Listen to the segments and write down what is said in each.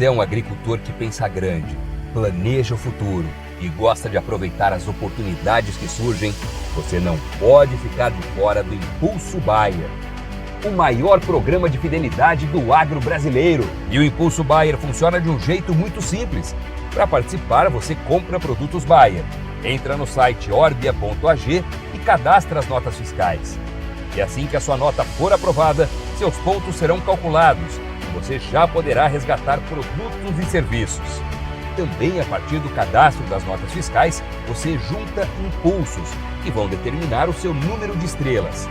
Você é um agricultor que pensa grande, planeja o futuro e gosta de aproveitar as oportunidades que surgem, você não pode ficar de fora do Impulso Bayer, o maior programa de fidelidade do agro brasileiro. E o Impulso Bayer funciona de um jeito muito simples. Para participar, você compra produtos Bayer, entra no site orbia.ag e cadastra as notas fiscais. E assim que a sua nota for aprovada, seus pontos serão calculados e você já poderá resgatar produtos e serviços. Também a partir do cadastro das notas fiscais, você junta impulsos que vão determinar o seu número de estrelas.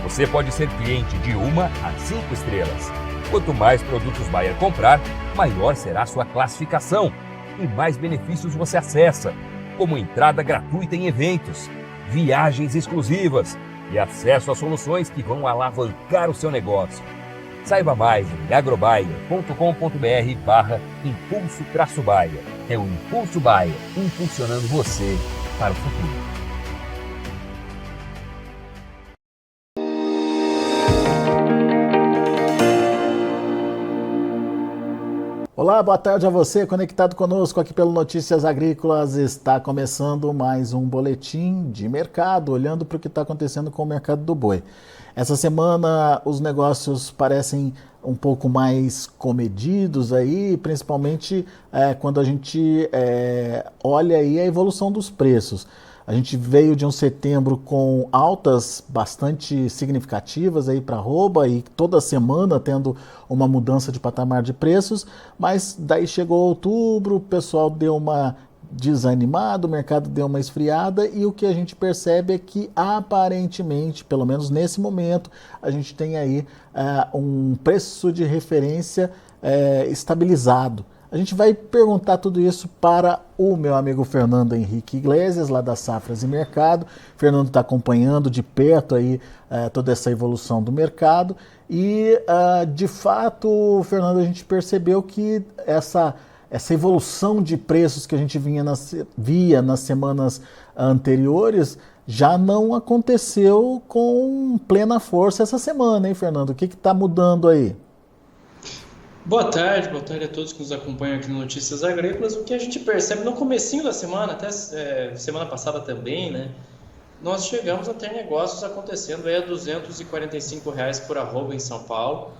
Você pode ser cliente de 1 a 5 estrelas. Quanto mais produtos Bayer comprar, maior será a sua classificação e mais benefícios você acessa, como entrada gratuita em eventos, viagens exclusivas e acesso a soluções que vão alavancar o seu negócio. Saiba mais em agrobayer.com.br/impulso-bayer. É o Impulso Bayer, impulsionando você para o futuro. Olá, boa tarde a você, conectado conosco aqui pelo Notícias Agrícolas. Está começando mais um boletim de mercado, olhando para o que está acontecendo com o mercado do boi. Essa semana os negócios parecem um pouco mais comedidos aí, principalmente quando a gente olha aí a evolução dos preços. A gente veio de um setembro com altas bastante significativas aí para arroba e toda semana tendo uma mudança de patamar de preços, mas daí chegou outubro, o pessoal deu uma desanimada, o mercado deu uma esfriada e o que a gente percebe é que aparentemente, pelo menos nesse momento, a gente tem aí um preço de referência estabilizado. A gente vai perguntar tudo isso para o meu amigo Fernando Henrique Iglesias, lá da Safras e Mercado. O Fernando está acompanhando de perto aí toda essa evolução do mercado e, de fato, Fernando, a gente percebeu que essa evolução de preços que a gente via nas semanas anteriores já não aconteceu com plena força essa semana, hein, Fernando? O que está mudando aí? Boa tarde a todos que nos acompanham aqui no Notícias Agrícolas. O que a gente percebe no comecinho da semana, até semana passada também, né? Nós chegamos a ter negócios acontecendo aí a R$245 por arroba em São Paulo.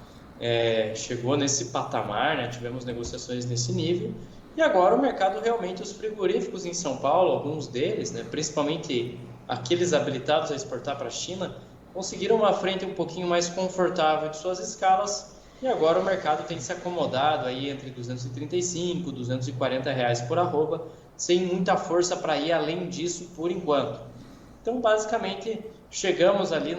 Chegou nesse patamar, né? Tivemos negociações nesse nível. E agora o mercado realmente, os frigoríficos em São Paulo, alguns deles, né? Principalmente aqueles habilitados a exportar para a China, conseguiram uma frente um pouquinho mais confortável de suas escalas. E agora o mercado tem se acomodado aí entre R$235, R$240 por arroba, sem muita força para ir além disso por enquanto. Então, basicamente, chegamos ali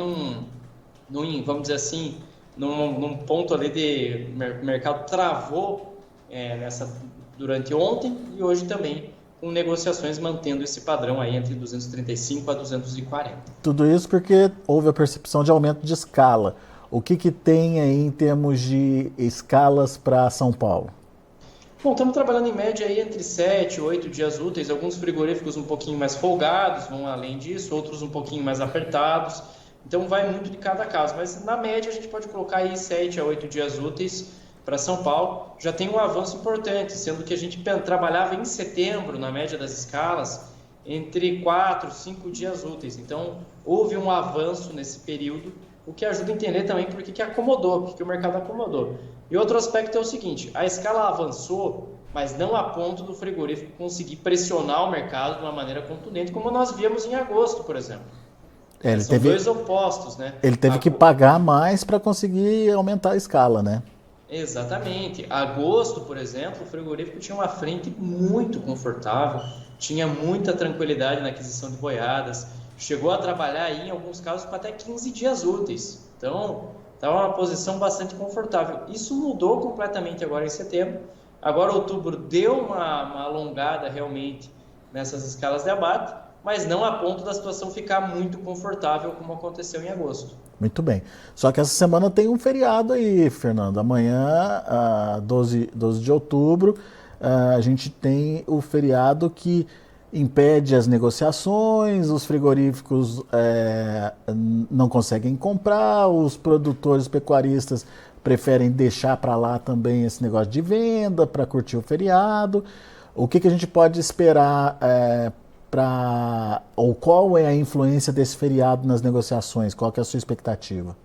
vamos dizer assim, num ponto ali de mercado travou durante ontem e hoje também com negociações mantendo esse padrão aí entre 235 a 240. Tudo isso porque houve a percepção de aumento de escala. O que tem aí em termos de escalas para São Paulo? Bom, estamos trabalhando em média aí entre 7 e 8 dias úteis, alguns frigoríficos um pouquinho mais folgados, vão além disso, outros um pouquinho mais apertados, então vai muito de cada caso, mas na média a gente pode colocar aí 7 a 8 dias úteis para São Paulo, já tem um avanço importante, sendo que a gente trabalhava em setembro, na média das escalas, entre 4 e 5 dias úteis, então houve um avanço nesse período, o que ajuda a entender também por que acomodou, por que o mercado acomodou. E outro aspecto é o seguinte, a escala avançou, mas não a ponto do frigorífico conseguir pressionar o mercado de uma maneira contundente, como nós víamos em agosto, por exemplo. São dois opostos, né? Ele teve que pagar mais para conseguir aumentar a escala, né? Exatamente. Agosto, por exemplo, o frigorífico tinha uma frente muito confortável, tinha muita tranquilidade na aquisição de boiadas, chegou a trabalhar aí, em alguns casos, para até 15 dias úteis. Então, estava uma posição bastante confortável. Isso mudou completamente agora em setembro. Agora, outubro deu uma alongada realmente nessas escalas de abate, mas não a ponto da situação ficar muito confortável, como aconteceu em agosto. Muito bem. Só que essa semana tem um feriado aí, Fernando. Amanhã, 12 de outubro, a gente tem o feriado que impede as negociações, os frigoríficos não conseguem comprar, os produtores pecuaristas preferem deixar para lá também esse negócio de venda para curtir o feriado. O que a gente pode esperar ou qual é a influência desse feriado nas negociações? Qual que é a sua expectativa?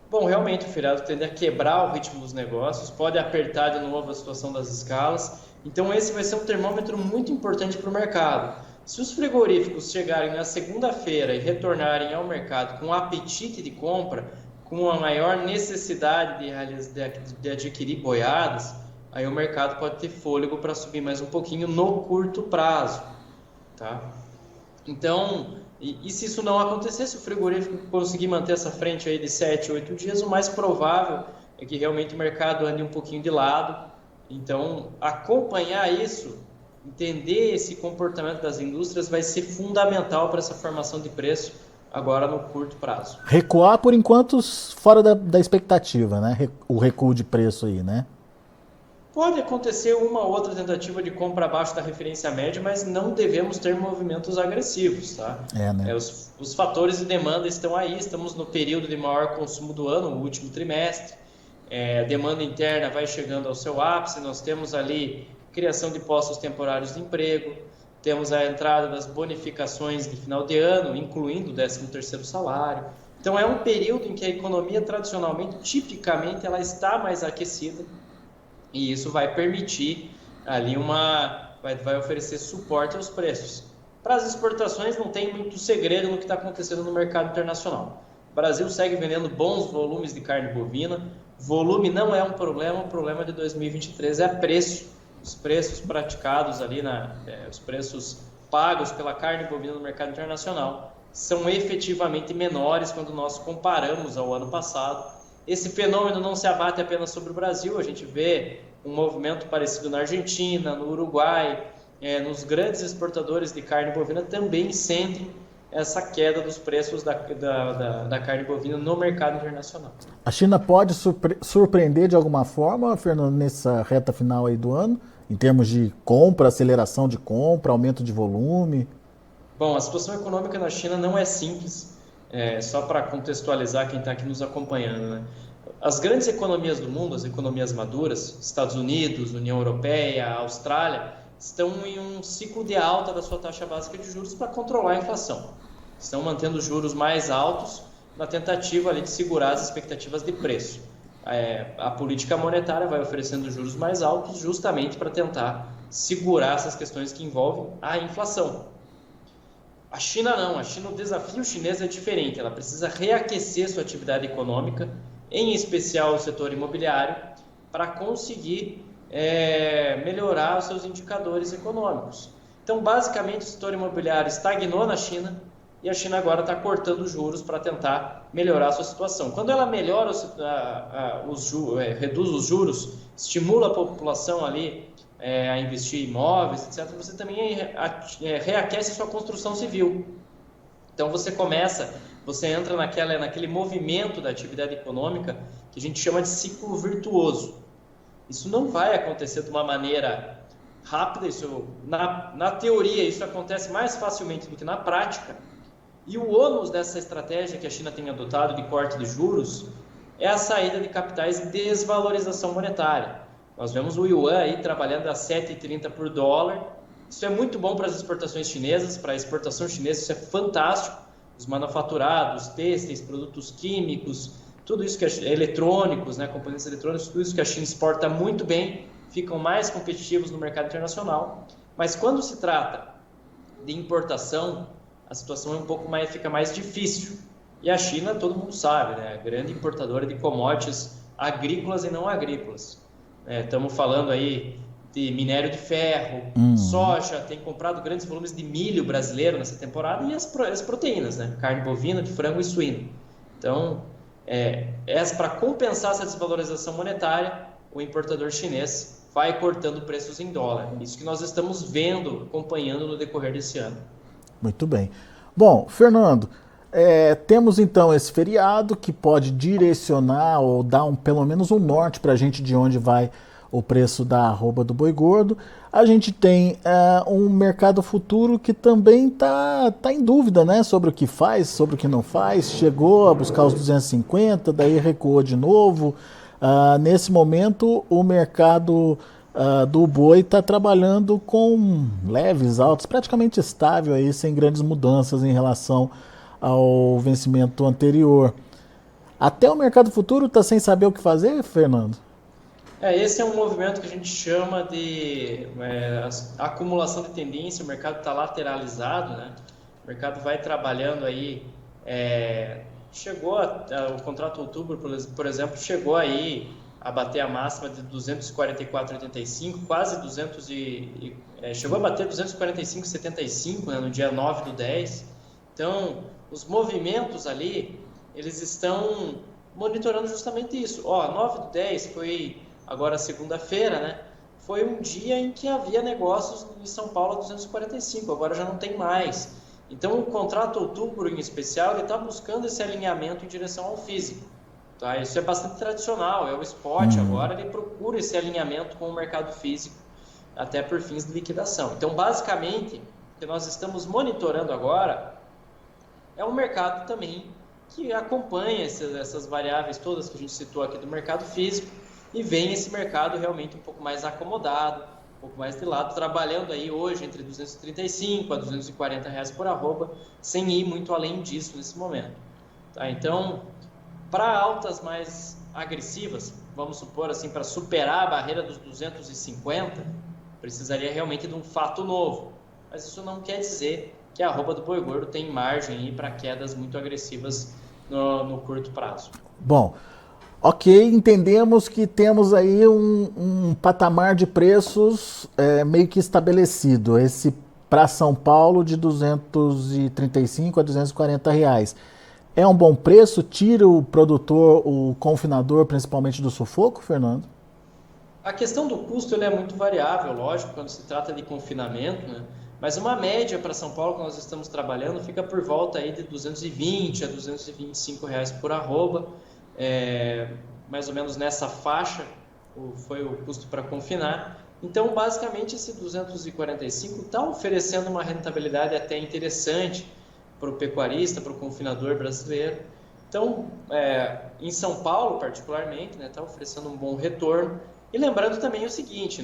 Bom, realmente o feriado tende a quebrar o ritmo dos negócios, pode apertar de novo a situação das escalas. Então esse vai ser um termômetro muito importante para o mercado. Se os frigoríficos chegarem na segunda-feira e retornarem ao mercado com apetite de compra, com a maior necessidade de adquirir boiadas, aí o mercado pode ter fôlego para subir mais um pouquinho no curto prazo, tá? Então, e se isso não acontecer, se o frigorífico conseguir manter essa frente aí de 7, 8 dias, o mais provável é que realmente o mercado ande um pouquinho de lado. Então, acompanhar isso, entender esse comportamento das indústrias vai ser fundamental para essa formação de preço agora no curto prazo. Recuar, por enquanto, fora da expectativa, né? O recuo de preço aí, né? Pode acontecer uma ou outra tentativa de compra abaixo da referência média, mas não devemos ter movimentos agressivos, tá? Né? Os fatores de demanda estão aí, estamos no período de maior consumo do ano, o último trimestre. A demanda interna vai chegando ao seu ápice, nós temos ali criação de postos temporários de emprego, temos a entrada das bonificações de final de ano, incluindo o 13º salário. Então é um período em que a economia tradicionalmente, tipicamente, ela está mais aquecida e isso vai permitir ali vai oferecer suporte aos preços. Para as exportações não tem muito segredo no que está acontecendo no mercado internacional. O Brasil segue vendendo bons volumes de carne bovina, volume não é um problema, o problema de 2023 é preço. Os preços praticados ali, os preços pagos pela carne bovina no mercado internacional são efetivamente menores quando nós comparamos ao ano passado. Esse fenômeno não se abate apenas sobre o Brasil, a gente vê um movimento parecido na Argentina, no Uruguai, nos grandes exportadores de carne bovina também sentem essa queda dos preços da carne bovina no mercado internacional. A China pode surpreender de alguma forma, Fernando, nessa reta final aí do ano, em termos de compra, aceleração de compra, aumento de volume? Bom, a situação econômica na China não é simples, só para contextualizar quem está aqui nos acompanhando, né? As grandes economias do mundo, as economias maduras, Estados Unidos, União Europeia, Austrália, estão em um ciclo de alta da sua taxa básica de juros para controlar a inflação. Estão mantendo os juros mais altos na tentativa ali de segurar as expectativas de preço. A política monetária vai oferecendo juros mais altos justamente para tentar segurar essas questões que envolvem a inflação. A China não, o desafio chinês é diferente, ela precisa reaquecer sua atividade econômica, em especial o setor imobiliário, para conseguir melhorar os seus indicadores econômicos. Então, basicamente, o setor imobiliário estagnou na China e a China agora está cortando juros para tentar melhorar a sua situação. Quando ela melhora, reduz os juros, estimula a população ali a investir em imóveis, etc., você também reaquece a sua construção civil. Então, você entra naquele movimento da atividade econômica que a gente chama de ciclo virtuoso. Isso não vai acontecer de uma maneira rápida, na teoria isso acontece mais facilmente do que na prática, e o ônus dessa estratégia que a China tem adotado de corte de juros é a saída de capitais e desvalorização monetária. Nós vemos o yuan aí trabalhando a 7,30 por dólar, isso é muito bom para as exportações chinesas, para a exportação chinesa isso é fantástico, os manufaturados, têxteis, produtos químicos, tudo isso que eletrônicos, componentes eletrônicos, tudo isso que a China exporta muito bem, ficam mais competitivos no mercado internacional. Mas quando se trata de importação, a situação fica mais difícil. E a China, todo mundo sabe, a grande importadora de commodities agrícolas e não agrícolas. Estamos falando aí de minério de ferro, soja, tem comprado grandes volumes de milho brasileiro nessa temporada e as proteínas, carne bovina, de frango e suíno. Então, para compensar essa desvalorização monetária, o importador chinês vai cortando preços em dólar. Isso que nós estamos vendo, acompanhando no decorrer desse ano. Muito bem. Bom, Fernando, temos então esse feriado que pode direcionar ou dar pelo menos um norte para a gente de onde vai o preço da arroba do boi gordo. A gente tem um mercado futuro que também tá em dúvida, sobre o que faz, sobre o que não faz. Chegou a buscar os 250, daí recuou de novo. Nesse momento, o mercado do boi está trabalhando com leves altos, praticamente estável, aí, sem grandes mudanças em relação ao vencimento anterior. Até o mercado futuro está sem saber o que fazer, Fernando? Esse é um movimento que a gente chama de acumulação de tendência. O mercado está lateralizado, né? O mercado vai trabalhando aí. O contrato outubro, por exemplo, chegou aí a bater a máxima de 244,85, quase 200 chegou a bater 245,75, né, no dia 9/10. Então, os movimentos ali, eles estão monitorando justamente isso. 9/10 foi agora segunda-feira, né? Foi um dia em que havia negócios em São Paulo a 245, agora já não tem mais. Então, o contrato outubro, em especial, ele está buscando esse alinhamento em direção ao físico. Tá? Isso é bastante tradicional, é o spot agora, ele procura esse alinhamento com o mercado físico, até por fins de liquidação. Então, basicamente, o que nós estamos monitorando agora é um mercado também que acompanha essas variáveis todas que a gente citou aqui do mercado físico, e vem esse mercado realmente um pouco mais acomodado, um pouco mais de lado, trabalhando aí hoje entre 235 a 240 reais por arroba, sem ir muito além disso nesse momento. Tá? Então, para altas mais agressivas, vamos supor assim, para superar a barreira dos 250, precisaria realmente de um fato novo. Mas isso não quer dizer que a arroba do boi gordo tem margem para quedas muito agressivas no curto prazo. Bom, ok, entendemos que temos aí um patamar de preços meio que estabelecido. Esse para São Paulo de 235 a 240 reais. É um bom preço? Tira o produtor, o confinador, principalmente do sufoco, Fernando? A questão do custo ele é muito variável, lógico, quando se trata de confinamento, né? Mas uma média para São Paulo que nós estamos trabalhando fica por volta aí de 220 a 225 reais por arroba. Mais ou menos nessa faixa foi o custo para confinar. Então, basicamente, esse 245 está oferecendo uma rentabilidade até interessante para o pecuarista, para o confinador brasileiro. Então, em São Paulo, particularmente, está oferecendo um bom retorno. E lembrando também o seguinte,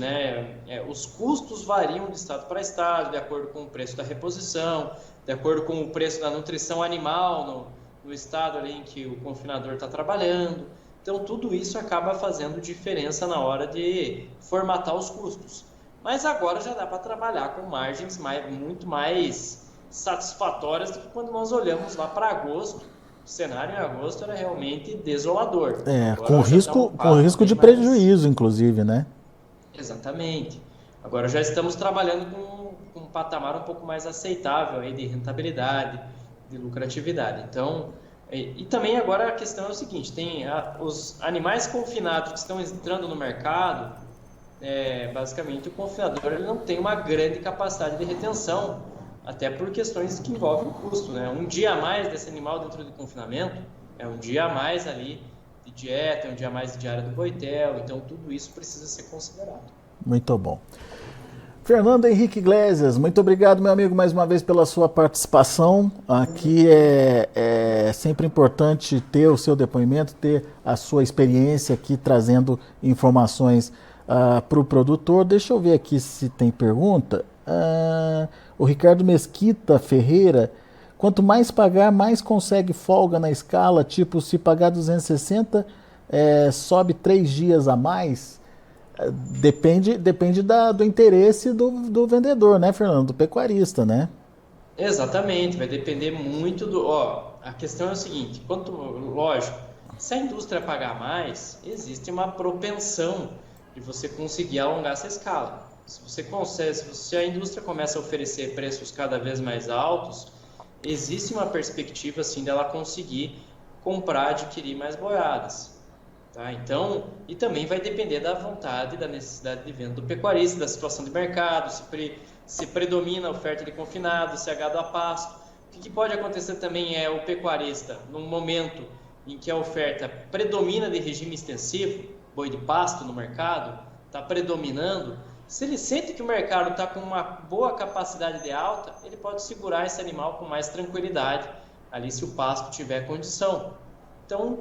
os custos variam de estado para estado, de acordo com o preço da reposição, de acordo com o preço da nutrição animal no estado ali em que o confinador está trabalhando. Então, tudo isso acaba fazendo diferença na hora de formatar os custos. Mas agora já dá para trabalhar com margens muito mais satisfatórias do que quando nós olhamos lá para agosto. O cenário em agosto era realmente desolador. Com risco de prejuízo, inclusive, né? Exatamente. Agora já estamos trabalhando com um patamar um pouco mais aceitável aí de rentabilidade, de lucratividade. Então, e também agora a questão é o seguinte, tem os animais confinados que estão entrando no mercado, basicamente o confinador ele não tem uma grande capacidade de retenção, até por questões que envolvem o custo, né? Um dia a mais desse animal dentro do confinamento é um dia a mais ali de dieta, é um dia a mais de diária do boitel, então tudo isso precisa ser considerado. Muito bom. Fernando Henrique Iglesias, muito obrigado, meu amigo, mais uma vez pela sua participação. Aqui é sempre importante ter o seu depoimento, ter a sua experiência aqui trazendo informações para o produtor. Deixa eu ver aqui se tem pergunta. O Ricardo Mesquita Ferreira, quanto mais pagar, mais consegue folga na escala, tipo, se pagar 260, sobe 3 dias a mais? Depende do interesse do vendedor, né, Fernando? Do pecuarista, né? Exatamente, vai depender muito a questão é o seguinte, lógico, se a indústria pagar mais, existe uma propensão de você conseguir alongar essa escala. Se a indústria começa a oferecer preços cada vez mais altos, existe uma perspectiva assim dela conseguir comprar, adquirir mais boiadas. Tá? Então, e também vai depender da vontade, da necessidade de venda do pecuarista, da situação de mercado, se predomina a oferta de confinado, se é gado a pasto. O que pode acontecer também é o pecuarista, num momento em que a oferta predomina de regime extensivo, boi de pasto no mercado, está predominando. Se ele sente que o mercado está com uma boa capacidade de alta, ele pode segurar esse animal com mais tranquilidade, ali se o pasto tiver condição. Então,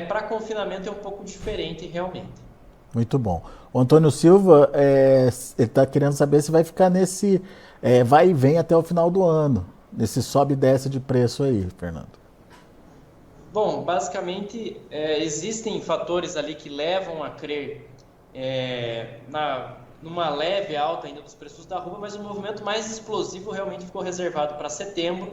para confinamento é um pouco diferente realmente. Muito bom. O Antônio Silva, ele está querendo saber se vai ficar nesse vai e vem até o final do ano, nesse sobe e desce de preço aí, Fernando. Bom, basicamente existem fatores ali que levam a crer numa leve alta ainda dos preços da arroba, mas o movimento mais explosivo realmente ficou reservado para setembro.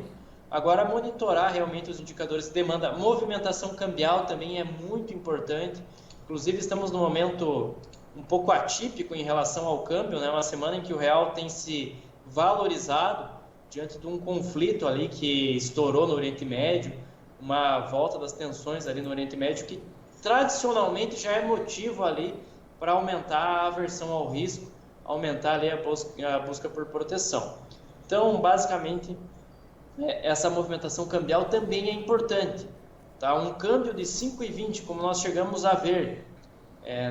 Agora, monitorar realmente os indicadores de demanda, movimentação cambial também é muito importante. Inclusive, estamos num momento um pouco atípico em relação ao câmbio, né? Uma semana em que o real tem se valorizado diante de um conflito ali que estourou no Oriente Médio, uma volta das tensões ali no Oriente Médio, que tradicionalmente já é motivo ali para aumentar a aversão ao risco, aumentar ali a busca por proteção. Então, basicamente, essa movimentação cambial também é importante. Tá? Um câmbio de 5,20, como nós chegamos a ver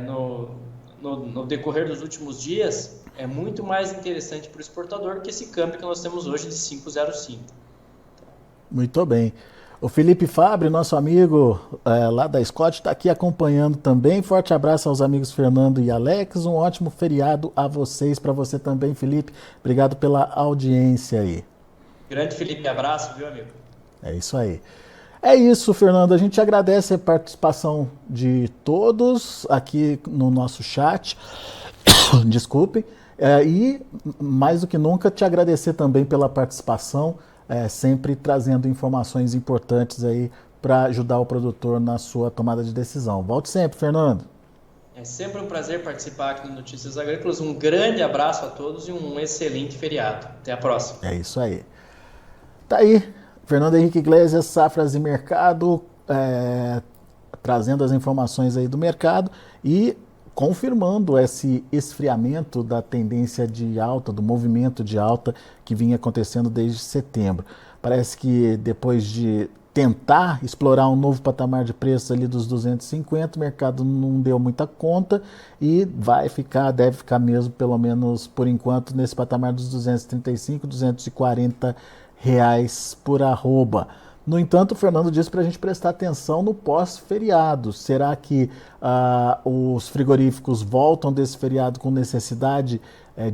no decorrer dos últimos dias, é muito mais interessante para o exportador que esse câmbio que nós temos hoje de 5,05. Muito bem. O Felipe Fabre, nosso amigo lá da Scott, está aqui acompanhando também. Forte abraço aos amigos Fernando e Alex. Um ótimo feriado a vocês, para você também, Felipe. Obrigado pela audiência aí. Grande Felipe, abraço, viu, amigo? É isso aí. É isso, Fernando. A gente agradece a participação de todos aqui no nosso chat. Desculpem. E, mais do que nunca, te agradecer também pela participação, sempre trazendo informações importantes aí para ajudar o produtor na sua tomada de decisão. Volte sempre, Fernando. É sempre um prazer participar aqui no Notícias Agrícolas. Um grande abraço a todos e um excelente feriado. Até a próxima. É isso aí. Tá aí, Fernando Henrique Iglesias, Safras e Mercado, trazendo as informações aí do mercado e confirmando esse esfriamento da tendência de alta, do movimento de alta que vinha acontecendo desde setembro. Parece que depois de tentar explorar um novo patamar de preços ali dos 250, o mercado não deu muita conta e deve ficar mesmo, pelo menos por enquanto, nesse patamar dos 235, 240 reais por arroba. No entanto, o Fernando disse para a gente prestar atenção no pós-feriado. Será que os frigoríficos voltam desse feriado com necessidade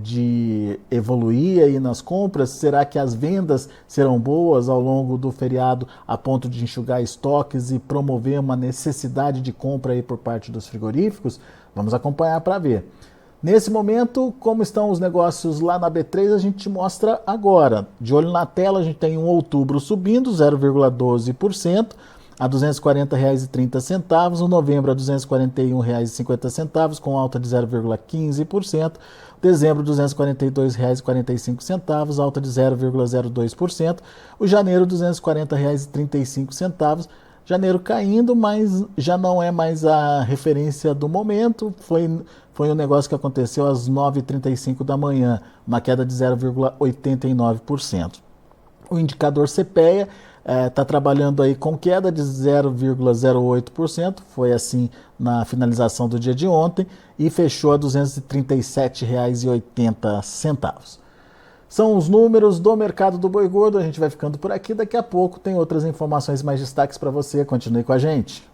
de evoluir aí nas compras? Será que as vendas serão boas ao longo do feriado a ponto de enxugar estoques e promover uma necessidade de compra aí por parte dos frigoríficos? Vamos acompanhar para ver. Nesse momento, como estão os negócios lá na B3, a gente te mostra agora. De olho na tela, a gente tem um outubro subindo 0,12% a R$ 240,30, o novembro a R$ 241,50, com alta de 0,15%, dezembro R$ 242,45, alta de 0,02%, o janeiro R$ 240,35, janeiro caindo, mas já não é mais a referência do momento, foi um negócio que aconteceu às 9h35 da manhã, uma queda de 0,89%. O indicador CPEA está trabalhando aí com queda de 0,08%, foi assim na finalização do dia de ontem, e fechou a R$ 237,80. São os números do mercado do boi gordo. A gente vai ficando por aqui. Daqui a pouco tem outras informações mais destaques para você. Continue com a gente.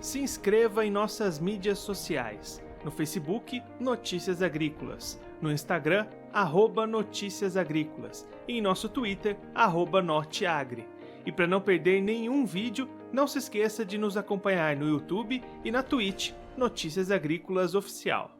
Se inscreva em nossas mídias sociais. No Facebook, Notícias Agrícolas. No Instagram, @Notícias Agrícolas. E em nosso Twitter, @Norteagri. E para não perder nenhum vídeo, não se esqueça de nos acompanhar no YouTube e na Twitch, Notícias Agrícolas Oficial.